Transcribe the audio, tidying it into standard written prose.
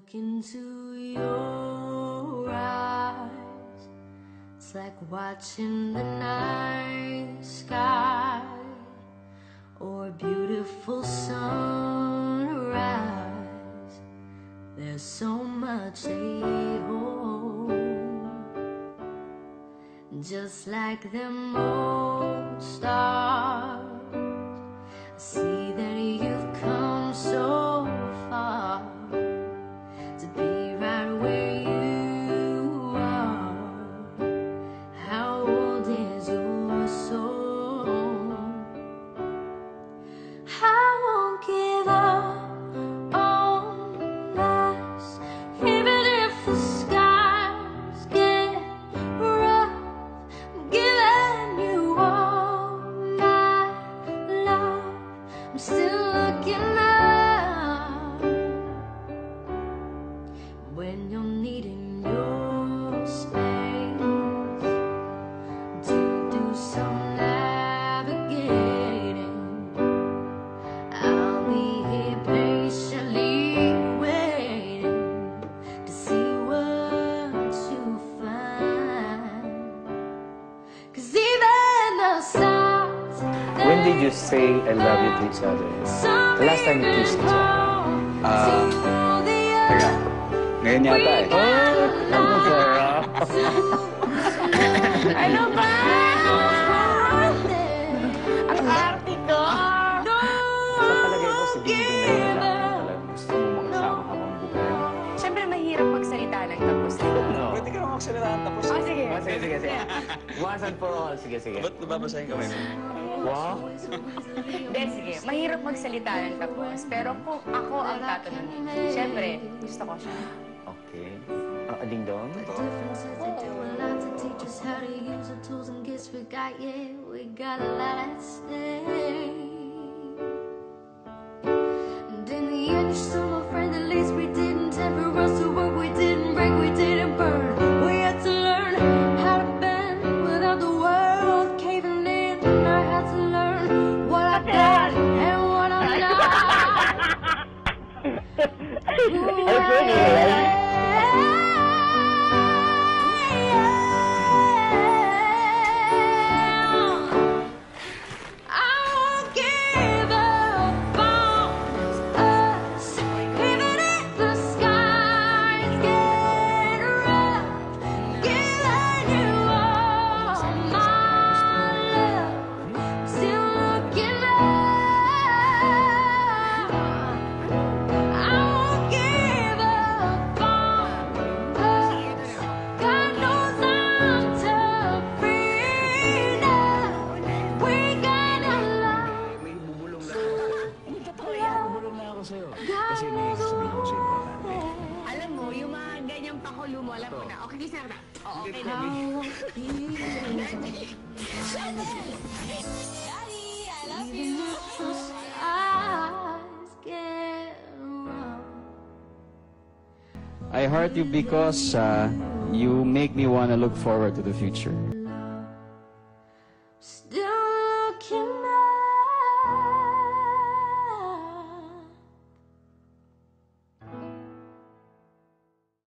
look into your eyes, it's like watching the night sky or a beautiful sunrise. There's so much they hold, just like them old stars. I see that you've come so far to be right where you are. How old is your soul? I won't give up on us, even if the skies get rough. I'm giving you all my love. I'm still looking up when you're needing your space to do some navigating. I'll be here patiently waiting to see what you find. 'Cause even the stars, When did you say I love you to each other? The last time you kissed each other? Teka. Ngayon yata eh. Ang sarap. Ano ba? Ang arte ko! Sa palagay mo, si Dingding na yung lalaki talagang gusto mo makasama habang buhay. Siyempre, mahirap magsalita ng tapos. No. Pwede ka naman magsalita ng tapos. Oh, sige. Sige. Once and for all. Sige. Ba't babasahin kami? Wow. Hindi, sige. Mahirap magsalita ng tapos. Pero kung ako ang tatanungin, siyempre, gusto ko siya. Okay. Dingdong? differences they do a lot to teach us how to use the tools and gifts we got. Yeah, we got a lot at stake. And in the end, you're still my friend. At least we didn't temper us to work. We didn't break, we didn't burn. We had to learn how to bend without the world caving in. I had to learn what I got and what I'm not. Kasi may sasabihin ko sa importante. Alam mo, yung mga ganyang pakulo mo, alam mo na. Okay, kiss na kita. Oo, okay na. I heart you because you make me want to look forward to the future.